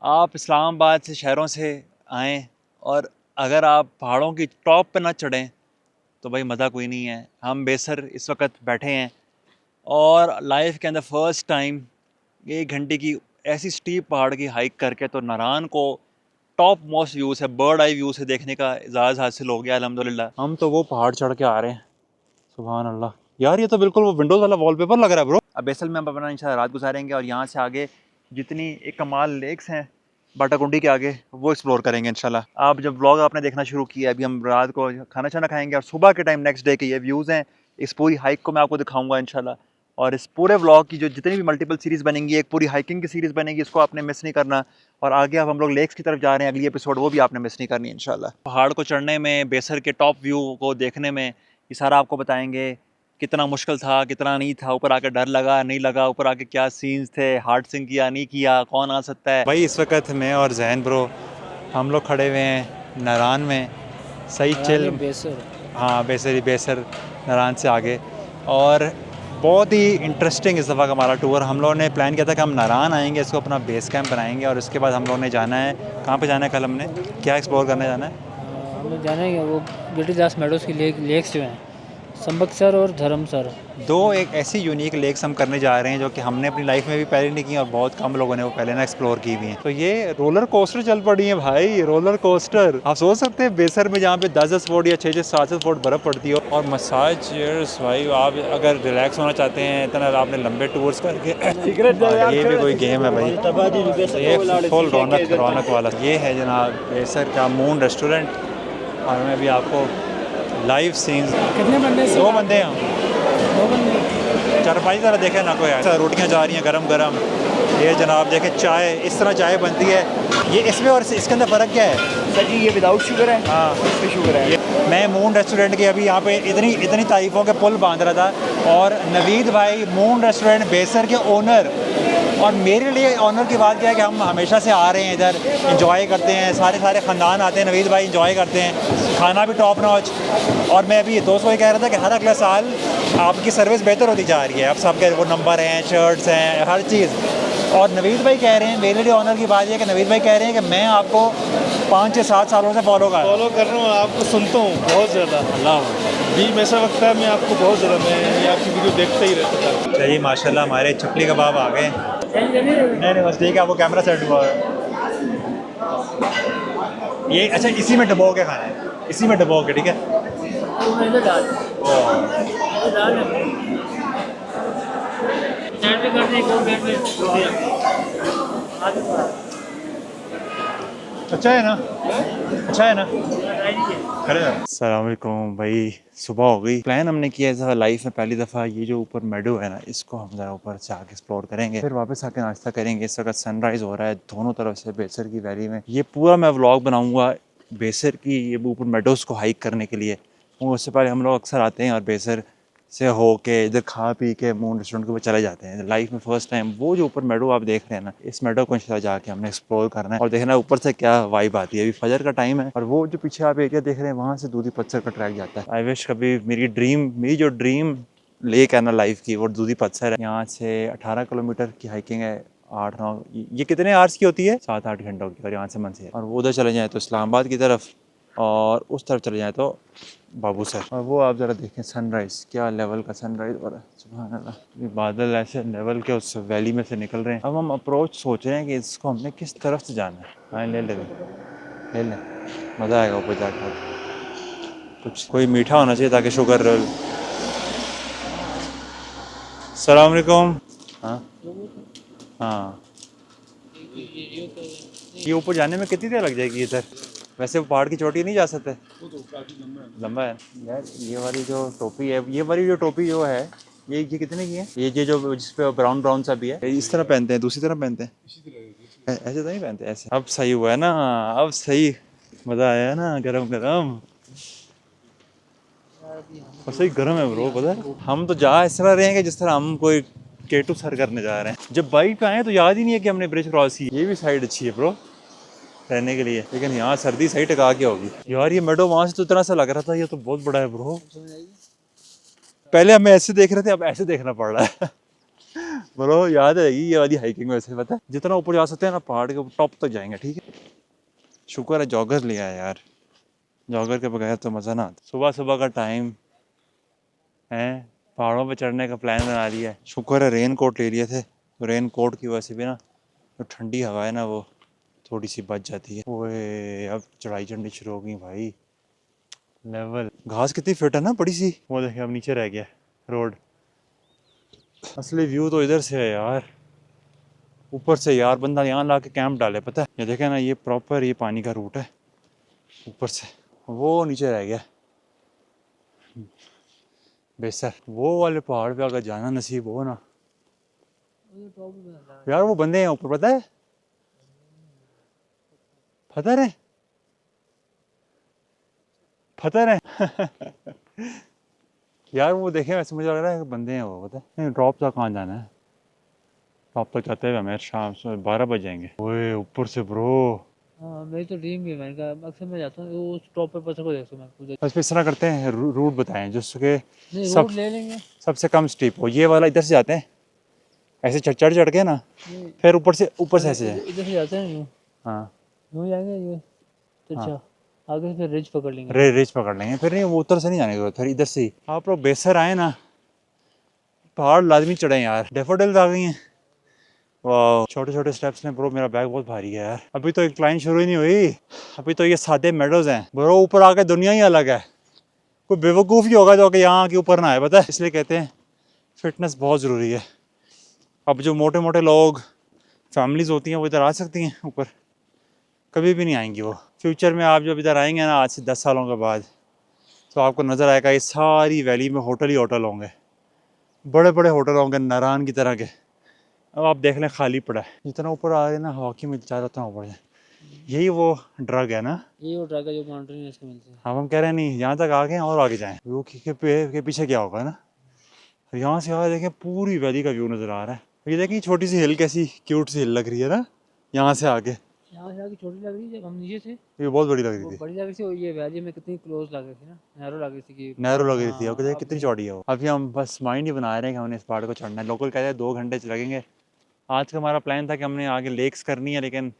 आप इस्लामाबाद से शहरों से आएँ और अगर आप पहाड़ों की टॉप पे ना चढ़ें तो भाई मज़ा कोई नहीं है। हम बेसर इस वक्त बैठे हैं और लाइफ के अंदर फ़र्स्ट टाइम 1 घंटे की ऐसी स्टीप पहाड़ की हाइक करके तो नारान को टॉप मोस्ट व्यू से, बर्ड आई व्यू से देखने का एजाज़ हासिल हो गया अल्हम्दुलिल्लाह। हम तो वो पहाड़ चढ़ के आ रहे हैं। सुभान अल्लाह यार, ये तो बिल्कुल वो विंडोज़ वाला वॉलपेपर लग रहा है ब्रो। अब बैसल में हम अपना इंशाल्लाह रात गुजारेंगे और यहाँ से आगे जितनी एक कमाल लेक्स हैं बाटाकुंडी के आगे वो एक्सप्लोर करेंगे इंशाल्लाह। आप जब व्लॉग आपने देखना शुरू किया, अभी हम रात को खाना छाना खाएंगे और सुबह के टाइम नेक्स्ट डे के ये व्यूज़ हैं। इस पूरी हाइक को मैं आपको दिखाऊंगा इंशाल्लाह। और इस पूरे व्लॉग की जो जितनी भी मल्टीपल सीरीज़ बनेंगी, एक पूरी हाइकिंग की सीरीज़ बनेगी, इसको आपने मिस नहीं करना। और आगे अब हम लोग लेक्स की तरफ जा रहे हैं, अगली एपिसोड वो भी आपने मिस नहीं करनी इंशाल्लाह। पहाड़ को चढ़ने में, बेसर के टॉप व्यू को देखने में, ये सारा आपको बताएंगे। कितना मुश्किल था, कितना नहीं था, ऊपर आके डर लगा नहीं लगा, ऊपर आके क्या सीन्स थे, हार्ट सिंक किया नहीं किया, कौन आ सकता है। भाई इस वक्त मैं और जैन ब्रो हम लोग खड़े हुए हैं नारान में, सही चिल। बेसर। हाँ बेसर नारान से आगे। और बहुत ही इंटरेस्टिंग इस दफ़ा का हमारा टूर। हम लोगों ने प्लान किया था कि हम नारान आएंगे, इसको अपना बेस कैंप बनाएंगे और उसके बाद हम लोगों ने जाना है। कहाँ पे जाना है कल हमने, क्या एक्सप्लोर करने जाना है? हम लोग जाने वो ब्रिटिश दास मेडोज़ की लेक्स जो हैं, संबकसर और धर्मसर। दो एक ऐसी यूनिक लेक्स हम करने जा रहे हैं जो कि हमने अपनी लाइफ में भी पहले नहीं की और बहुत कम लोगों ने वो पहले ना एक्सप्लोर की हुई हैं। तो ये रोलर कोस्टर चल पड़ी है भाई, रोलर कोस्टर। आप सोच सकते हैं बेसर में जहाँ पे 10-10 फुट या 6-6 7-7 फुट बर्फ़ पड़ती हो। और मसाज चेयर्स भाई, आप अगर रिलैक्स होना चाहते हैं इतना आपने लंबे टूर्स करके ये भी कोई गेम है भाई, ये फुल रौनक वाला। ये है जनाब बेसर का मून रेस्टोरेंट और मैं भी आपको लाइव सीन्स। कितने बंदे? 2 बंदे हैं। 2 बंदे। चारपाई ज़रा देखे ना कोई है। रोटियां जा रही हैं गरम गरम। ये जनाब देखें चाय, इस तरह चाय बनती है। ये इसमें और इसके अंदर फ़र्क क्या है सर जी? ये विदाउट शुगर है, हाँ इसमें शुगर है। मैं मून रेस्टोरेंट की अभी यहाँ पे इतनी तारीफ़ों के पुल बांध रहा था और नवीद भाई मून रेस्टोरेंट बेसर के ओनर, और मेरे लिए ऑनर की बात क्या है कि हम हमेशा से आ रहे हैं इधर, इंजॉय करते हैं, सारे ख़ानदान आते हैं, नवीद भाई इंजॉय करते हैं, खाना भी टॉप नॉच। और मैं अभी दोस्त को ये कह रहा था कि हर अगले साल आपकी सर्विस बेहतर होती जा रही है। अब सबके वो नंबर हैं, शर्ट्स हैं, हर चीज़। और नवीद भाई कह रहे हैं, मेरे लिए ऑनर की बात यह है कि नवीद भाई कह रहे हैं कि मैं आपको 5 से 7 सालों से फॉलो कर रहा हूँ, आपको सुनता हूँ बहुत ज़्यादा। अल्लाह बीच में ऐसा लगता है मैं आपको बहुत ज़्यादा, मैं आपकी वीडियो देखता ही रहता था। चलिए माशाल्लाह हमारे चपली कबाब आ गए। नहीं बस ठीक है, आपको कैमरा सेट हुआ है ये। अच्छा इसी में डबो के खाना है, इसी में डबो के, ठीक है। अच्छा है ना, अच्छा है ना। अस्सलाम वालेकुम भाई, सुबह हो गई। प्लान हमने किया है लाइफ में पहली दफ़ा ये जो ऊपर मेडो है ना, इसको हम ज़रा ऊपर से आके एक्सप्लोर करेंगे, फिर वापस आके नाश्ता करेंगे। इस वक्त सनराइज़ हो रहा है दोनों तरफ से बेसर की वैली में। ये पूरा मैं व्लॉग बनाऊँगा बेसर की, ये ऊपर मेडोज़ को हाइक करने के लिए। उससे पहले हम लोग अक्सर आते हैं और बेसर से हो के इधर खा पी के मून रेस्टोरेंट के ऊपर चले जाते हैं। लाइफ में फ़र्स्ट टाइम वो जो ऊपर मेडो आप देख रहे हैं ना, इस मेडो को इंशाल्लाह जाके हमने एक्सप्लोर करना है और देखना है ऊपर से क्या वाइब आती है। अभी फजर का टाइम है और वो जो पीछे आप एरिया देख रहे हैं वहाँ से दूधी पत्थर का ट्रैक जाता है। आई विश कभी मेरी जो ड्रीम लेक है ना लाइफ की, वो दूधी पत्थर है। यहाँ से 18 किलोमीटर की हाइकिंग है, 8-9, ये कितने आवर्स की होती है? 7-8 घंटों की। और यहाँ से मन से और वो उधर चले जाएँ तो इस्लामाबाद की तरफ, और उस तरफ चले जाएँ तो बाबू सर। और वो आप ज़रा देखें सनराइज़, क्या लेवल का सनराइज़ हो रहा है, सुभान अल्लाह। ये बादल ऐसे लेवल के उस वैली में से निकल रहे हैं। अब हम अप्रोच सोच रहे हैं कि इसको हमने किस तरफ से जाना है। हाँ ले लें, मज़ा आएगा ऊपर जाकर। कुछ कोई मीठा होना चाहिए ताकि शुगर। अस्सलाम वालेकुम। हाँ हाँ, ये ऊपर जाने में कितनी देर लग जाएगी इधर? वैसे वो पहाड़ की चोटी नहीं जा सकते? वो तो काफ़ी लंबा है यार। ये वाली जो टोपी है, ये वाली जो टोपी जो है, ये कितने की है? ये जो जिस पे ब्राउन सा भी है, इस तरह पहनते हैं, दूसरी तरह पहनते हैं, ऐसे तो नहीं पहनते ऐसे। अब सही हुआ है ना, अब सही मज़ा आया है ना, गरम गरम। और सही गर्म है ब्रो, पता है। हम तो जा इस तरह रहे हैं कि जिस तरह हम कोई K2 सर करने जा रहे हैं। जब बाइक पे आए तो याद ही नहीं है कि हमने ब्रिज क्रॉस की। ये भी साइड अच्छी है ब्रो रहने के लिए, लेकिन यहाँ सर्दी सही टका के होगी यार। ये मेडो वहाँ से तो इतना सा लग रहा था, ये तो बहुत बड़ा है ब्रो। पहले हमें ऐसे देख रहे थे, अब ऐसे देखना पड़ रहा है ब्रो याद रहेगी ये वाली हाइकिंग वैसे, पता है जितना ऊपर जा सकते हैं ना पहाड़ के टॉप तक जाएंगे, ठीक है। शुक्र है जॉगर लिया है यार, जॉगर के बगैर तो मज़ा ना आता। सुबह सुबह का टाइम है, पहाड़ों पे चढ़ने का प्लान बना लिया है। शुक्र है रेन कोट ले लिए थे, तो रेन कोट की वजह से भी ना जो ठंडी हवा है ना वो थोड़ी सी बच जाती है। ओए अब चढ़ाई चढ़नी शुरू हो गई भाई, लेवल। घास कितनी फिट है ना, बड़ी सी। वो देखे अब नीचे रह गया रोड। असली व्यू तो इधर से है यार, ऊपर से यार बंदा यहाँ ला के कैंप डाले, पता है। ये देखे ना, ये प्रॉपर ये पानी का रूट है, ऊपर से वो नीचे रह गया बेसर। वो वाले पहाड़ पे अगर जाना नसीब हो ना यार, वो बंदे हैं ऊपर, पता है, पता है पता है यार वो देखे वैसे मुझे लग रहा है कि बंदे हैं वो, पता है। ड्रॉप तक कहाँ जाना है, ड्रॉप तक जाते हुए हमें शाम से 12 बज जाएंगे। ओए ऊपर से ब्रो, हाँ मेरी तो ड्रीम भी है, मैंने कहा अक्सर मैं जाता हूँ वो टॉप पे पत्थर को देखता हूँ मैं। बस इस तरह करते हैं, रूट बताएं जिसके नहीं सब रोड ले लेंगे। सबसे कम स्टीप हो। ये वाला इधर से जाते हैं, ऐसे चढ़ चढ़ के ना, नहीं, फिर ऊपर से ऐसे जाए। इधर से जाते हैं यूँ, हाँ यूँ जाएंगे यूँ, तो अच्छा आगे से फिर रिज पकड़ लेंगे। रेस पकड़ लेंगे, फिर नहीं वो उधर से नहीं जाने का, फिर इधर से ही। आप लोग बेसर आए ना, पहाड़ लाजमी चढ़े यार। डेफोडिल्स आ गई हैं, वाह। छोटे छोटे स्टेप्स ने ब्रो, मेरा बैग बहुत भारी है यार। अभी तो एक क्लाइंब शुरू ही नहीं हुई, अभी तो ये सादे मेडोज हैं ब्रो। ऊपर आके दुनिया ही अलग है, कोई बेवकूफ़ ही होगा जो कि यहाँ के ऊपर ना आए, पता है। इसलिए कहते हैं फिटनेस बहुत ज़रूरी है। अब जो मोटे मोटे लोग, फैमिलीज़ होती हैं वो इधर आ सकती हैं ऊपर, कभी भी नहीं आएंगी वो। फ्यूचर में आप जब इधर आएंगे ना, आज से 10 सालों के बाद, तो आपको नज़र आएगा ये सारी वैली में होटल ही होटल होंगे, बड़े बड़े होटल होंगे नारायण की तरह के। अब आप देख लें खाली पड़ा है। जितना ऊपर आ रहे ना हवा की मिल चाह उतना ऊपर जाए, यही वो ड्रग है ना, ये वो ड्रग है जो माउंटेनियर्स को मिलती है। अब हम कह रहे हैं नहीं यहाँ तक आ गए और आगे जाएं। व्यू के पीछे क्या होगा ना, यहाँ से आगे देखें पूरी वैली का व्यू नज़र आ रहा है। ये देखें छोटी सी हिल कैसी क्यूट सी हिल लग रही है ना, यहाँ से आगे। यहाँ से आगे छोटी लग रही है, जब हम नीचे थे ये बहुत बड़ी लग रही वो थी, बड़ी लग रही थी, और ये वैली में कितनी क्लोज लग रही थी ना, नैरो लग रही थी कि नैरो लग रही थी। हाँ, और देखिए कितनी चौड़ी है वो। अभी हम बस माइंड ही बना रहे हैं कि हमने इस पहाड़ को चढ़ना है। लोकल कहते हैं 2 घंटे लगेंगे। आज का हमारा प्लान था कि हमने आगे लेक्स करनी है, लेकिन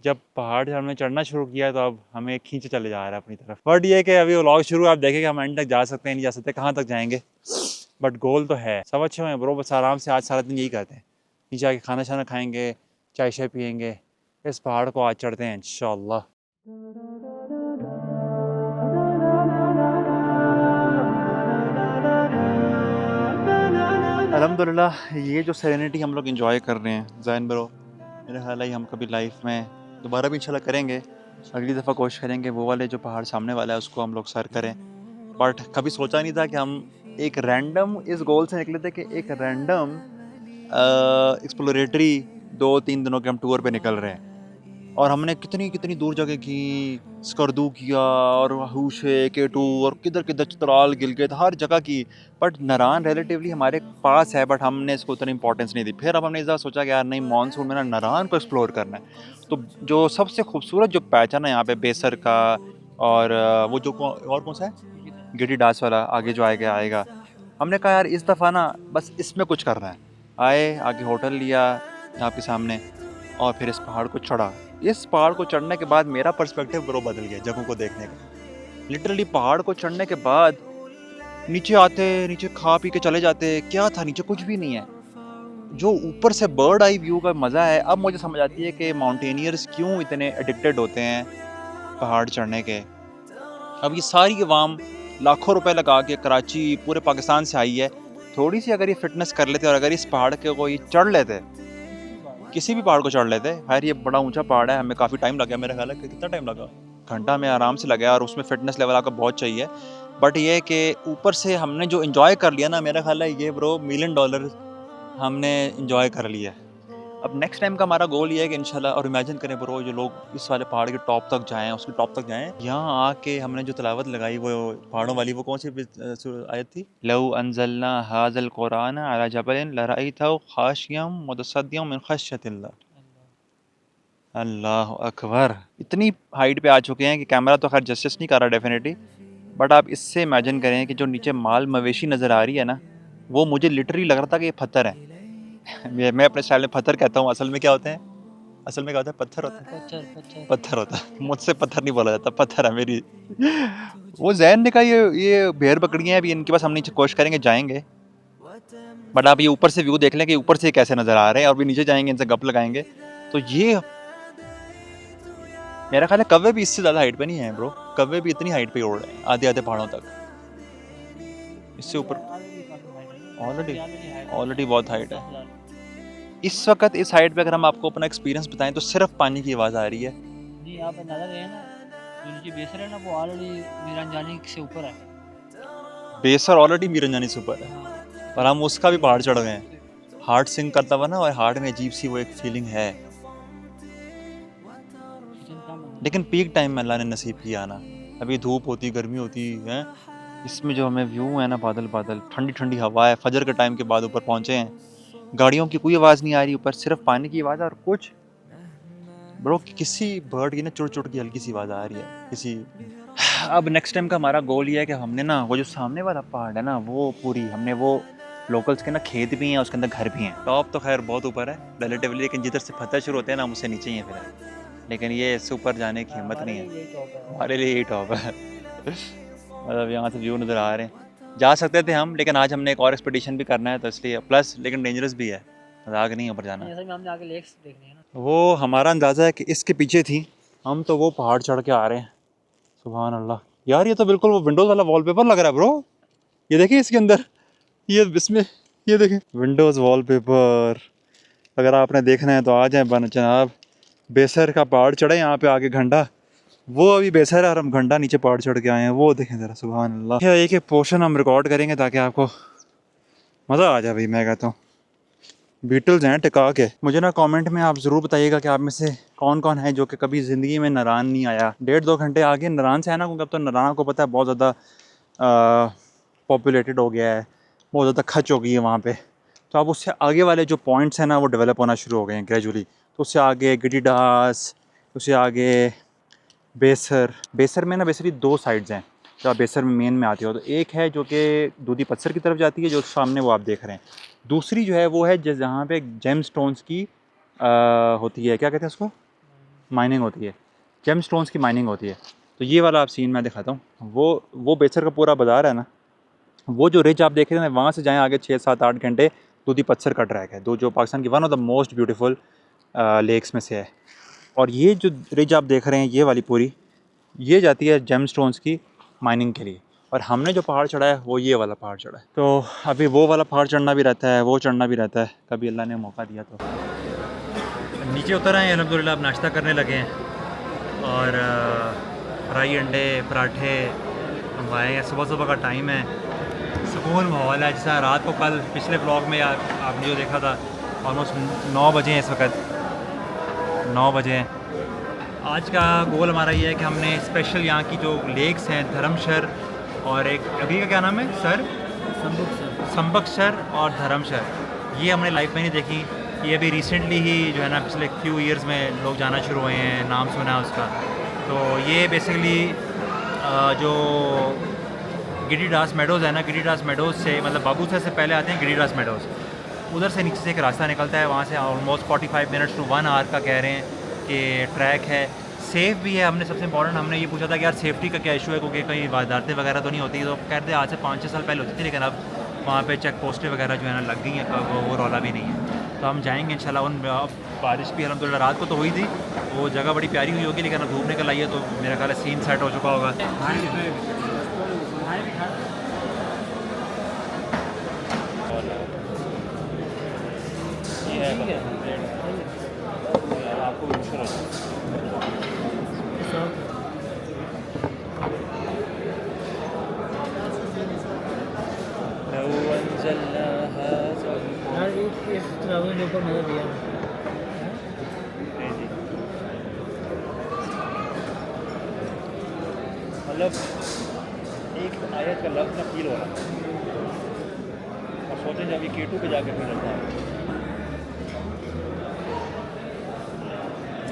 जब पहाड़ से हमने चढ़ना शुरू किया तो अब हमें खींचे चले जा रहा है अपनी तरफ। बट ये कि अभी व्लॉग शुरू, आप देखेंगे हम एंड तक जा सकते हैं नहीं जा सकते, कहाँ तक जाएंगे, बट गोल तो है। सब अच्छे हुए ब्रो, बस आराम से आज सारा दिन यही करते हैं, नीचे आके खाना शाना खाएंगे, चाय शाय पियेंगे, इस पहाड़ को आज चढ़ते हैं इंशाल्लाह। अल्हम्दुलिल्लाह ये जो सेरेनिटी हम लोग एंजॉय कर रहे हैं जैन ब्रो, मेरा ख्याल है हम कभी लाइफ में दोबारा भी इंशाल्लाह करेंगे। अगली दफ़ा कोशिश करेंगे वो वाले जो पहाड़ सामने वाला है उसको हम लोग सर करें। बट कभी सोचा नहीं था कि हम एक रैंडम इस गोल से निकले थे कि एक रैंडम एक्सप्लोरेटरी 2-3 दिनों के हम टूर पे निकल रहे हैं। और हमने कितनी कितनी दूर जगह की, स्कर्दू किया और हूशे K2 और किधर किधर चित्राल गिलगित हर जगह की। बट नारायण रिलेटिवली हमारे पास है, बट हमने इसको उतनी इंपॉर्टेंस नहीं दी। फिर अब हमने इस बार सोचा कि यार नहीं, मानसून में ना नारायण को एक्सप्लोर करना है। तो जो सबसे खूबसूरत जो पैच है ना यहाँ पे बेसर का, और वो जो और कौन सा है गिटी डास वाला आगे जो आएगा, हमने कहा यार इस दफ़ा ना बस इसमें कुछ करना है। आए आगे होटल लिया आपके सामने और फिर इस पहाड़ को चढ़ा। इस पहाड़ को चढ़ने के बाद मेरा पर्सपेक्टिव ब्रो बदल गया जगहों को देखने का। लिटरली पहाड़ को चढ़ने के बाद नीचे आते, नीचे खा पी के चले जाते, क्या था नीचे कुछ भी नहीं है। जो ऊपर से बर्ड आई व्यू का मज़ा है, अब मुझे समझ आती है कि माउंटेनियर्स क्यों इतने एडिक्टेड होते हैं पहाड़ चढ़ने के। अब ये सारी अवाम लाखों रुपए लगा के कराची पूरे पाकिस्तान से आई है, थोड़ी सी अगर ये फिटनेस कर लेते और अगर इस पहाड़ के कोई चढ़ लेते, किसी भी पहाड़ को चढ़ लेते। खैर ये बड़ा ऊंचा पहाड़ है, हमें काफ़ी टाइम लगा, मेरा ख्याल है कितना टाइम लगा, घंटा में आराम से लगा, और उसमें फिटनेस लेवल आपका बहुत चाहिए। बट ये है कि ऊपर से हमने जो इन्जॉय कर लिया ना, मेरा ख्याल है ये ब्रो $1 मिलियन हमने इन्जॉय कर लिया। अब नेक्स्ट टाइम का हमारा गोल ये है कि इंशाल्लाह, और इमेजिन करें ब्रो जो लोग इस वाले पहाड़ के टॉप तक जाएँ, उसके टॉप तक जाएँ, यहाँ आके हमने जो तिलावत लगाई वो पहाड़ों वाली, वो कौन सी आयत थी, लौ अनज़लना हाज़ल कुरान अला जबलिन लरअयतहु खाशियम मुतसद्दियम मिन खश्यतिल्लाह। अल्लाह अकबर। इतनी हाइट पे आ चुके हैं कि कैमरा तो खैर जस्टिस नहीं कर रहा डेफिनेटली, बट आप इससे इमेजिन करें कि जो नीचे माल मवेशी नज़र आ रही है ना, वो मुझे लिटरली लग रहा था कि ये पत्थर है। मैं अपने स्टाइल में पत्थर कहता हूँ, असल में क्या होते हैं? असल में क्या होता है? पत्थर होता है। पत्थर पत्थर पत्थर होता है। मुझसे पत्थर नहीं बोला जाता, पत्थर है मेरी। वो जैन ने कहा ये भेड़ बकरियां हैं, अभी इनके पास हम नीचे कोशिश करेंगे, जाएंगे। बट आप ये ऊपर से व्यू देख लें कि ऊपर से कैसे नज़र आ रहे हैं, और भी नीचे जाएंगे, इनसे गप लगाएंगे। तो ये मेरा ख्याल है कौवे भी इससे ज़्यादा हाइट पे नहीं है ब्रो। कौवे भी इतनी हाइट पे उड़ रहे हैं, आधे आधे पहाड़ों तक। इससे ऊपर ऑलरेडी बहुत हाइट है। इस वक्त इस हाइट पे अगर हम आपको अपना एक्सपीरियंस बताएं तो सिर्फ पानी की आवाज़ आ रही है। जी आप अंदाजा करें ना, जो नीचे बेसर है ना वो ऑलरेडी मीरांजानी से ऊपर है। बेसर ऑलरेडी मीरंजानी से ऊपर है, पर हम उसका भी पहाड़ चढ़ गए हैं। हार्ट सिंक करता हुआ ना, और हार्ट में अजीब सी वो एक फीलिंग है। लेकिन पीक टाइम में अल्लाह ने नसीब किया आना। अभी धूप होती, गर्मी होती है, इसमें जो हमें व्यू है ना, बादल बादल, ठंडी ठंडी हवा है। फजर के टाइम के बाद ऊपर पहुंचे हैं, गाड़ियों की कोई आवाज़ नहीं आ रही ऊपर, सिर्फ पानी की आवाज़। और कुछ ब्रो किसी बर्ड की ना चुड़ चुड़ की हल्की सी आवाज़ आ रही है किसी। अब नेक्स्ट टाइम का हमारा गोल ये है कि हमने ना वो जो सामने वाला पहाड़ है ना, वो पूरी हमने वो लोकल्स के ना खेत भी हैं, उसके अंदर घर भी हैं। टॉप तो खैर बहुत ऊपर है रिलेटिवली, लेकिन जिधर से पत्थर शुरू होते हैं ना, हम उससे नीचे ही हैं फिर। लेकिन ये इससे ऊपर जाने की हिम्मत नहीं है, हमारे लिए यही टॉप है। मतलब यहाँ से व्यू नज़र आ रहे हैं। जा सकते थे हम, लेकिन आज हमने एक और एक्सपेडिशन भी करना है, तो इसलिए प्लस लेकिन डेंजरस भी है, मजाक नहीं है ऊपर जाना। जैसे हमने आगे लेक्स देखने हैं ना, वो हमारा अंदाज़ा है कि इसके पीछे थी, हम तो वो पहाड़ चढ़ के आ रहे हैं। सुभान अल्लाह यार, ये तो बिल्कुल वो विंडोज़ वाला वॉलपेपर लग रहा है ब्रो। ये देखिए इसके अंदर, ये इसमें, ये देखें विंडोज़ वॉलपेपर। अगर आपने देखना है तो आ जाए बन जनाब। बेसर का पहाड़ चढ़े यहाँ पे आगे घंटा, वो अभी बेसर है और हम घंटा नीचे पहाड़ चढ़ के आए हैं। वो देखें ज़रा, सुभान अल्लाह। एक एक पोर्शन हम रिकॉर्ड करेंगे ताकि आपको मज़ा आ जाए। भाई मैं कहता हूँ बीटल्स हैं टिका के। मुझे ना कमेंट में आप ज़रूर बताइएगा कि आप में से कौन कौन है जो कि कभी ज़िंदगी में नारान नहीं आया। 1.5-2 घंटे आगे नारान से है ना, क्योंकि अब तो नारान को पता है बहुत ज़्यादा पॉपुलेटेड हो गया है, बहुत ज़्यादा खच हो गई है वहाँ पे। तो अब उससे आगे वाले जो पॉइंट्स हैं ना, वो डेवलप होना शुरू हो गए हैं ग्रेजुअली। तो उससे आगे गिटीडास, उससे आगे बेसर में ना बेसिकली 2 साइड्स हैं जो आप बेसर में मेन में आते हो। तो एक है जो कि दूधी पत्थर की तरफ जाती है, जो सामने वो आप देख रहे हैं। दूसरी जो है वो है जहाँ पे जेम स्टोन्स की होती है, क्या कहते हैं उसको, माइनिंग होती है। जेम स्टोन्स की माइनिंग होती है। तो ये वाला आप सीन मैं दिखाता हूँ। वो बेसर का पूरा बाज़ार है ना, वो जो रिज आप देख रहे हैं, वहाँ से जाएँ आगे 6-7-8 घंटे दूधी पत्थर का ट्रैक है, जो पाकिस्तान की one of the most beautiful lakes में से है। और ये जो रिज आप देख रहे हैं, ये वाली पूरी, ये जाती है जेम स्टोन्स की माइनिंग के लिए। और हमने जो पहाड़ चढ़ा है वो ये वाला पहाड़ चढ़ा है। तो अभी वो वाला पहाड़ चढ़ना भी रहता है, वो चढ़ना भी रहता है, कभी अल्लाह ने मौका दिया तो। नीचे उतर आए अल्हम्दुलिल्लाह, अब नाश्ता करने लगे हैं। और फ्राई अंडे पराठे मंगवाए हैं। सुबह सुबह का टाइम है, सुकून माहौल है। जैसा रात को कल पिछले ब्लॉग में आपने जो देखा था, ऑलमोस्ट 9 बजे हैं इस वक्त, 9 बजे हैं। आज का गोल हमारा ये है कि हमने स्पेशल यहाँ की जो लेक्स हैं, धर्मशर और एक अभी का क्या नाम है सर, संबकसर और धर्मशर, ये हमने लाइफ में नहीं देखी। ये अभी रिसेंटली ही जो है ना, पिछले फ्यू ईयर्स में लोग जाना शुरू हुए हैं, नाम सुना है उसका। तो ये बेसिकली जो गिटीडास मेडोज़ है ना, गिटीडास मेडोज़ से मतलब बाबूसर से पहले आते हैं गिटीडास मेडोज़। उधर से नीचे से एक रास्ता निकलता है, वहाँ से ऑलमोस्ट 45 मिनट्स टू 1 आवर का कह रहे हैं कि ट्रैक है। सेफ़ भी है। हमने सबसे इंपॉर्टेंट हमने ये पूछा था कि यार सेफ्टी का क्या इशू है, क्योंकि कहीं वारदातें वगैरह तो नहीं होती। तो कहते आज से 5-6 साल पहले होती थी, लेकिन अब वहाँ पे चेक पोस्टें वगैरह जो है ना लग गई हैं, वो रौला भी नहीं है। तो हम जाएंगे इंशाल्लाह। उन बारिश भी अल्हम्दुलिल्लाह रात को तो हुई थी, वो जगह बड़ी प्यारी हुई होगी, लेकिन अब धूप निकल आई है तो मेरा ख्याल है सीन सेट हो चुका होगा। ऊपर नजर दिया मतलब एक आयत का लफ्ज़ ना फील हो रहा है, और सोचें जब ये K2 पे जाके फील होता है।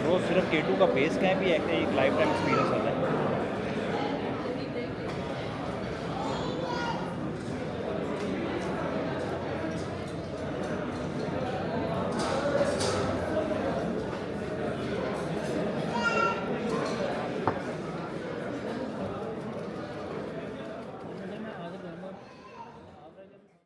रोज़ सिर्फ K2 का बेस कैंप ही एक लाइफ टाइम एक्सपीरियंस होता है।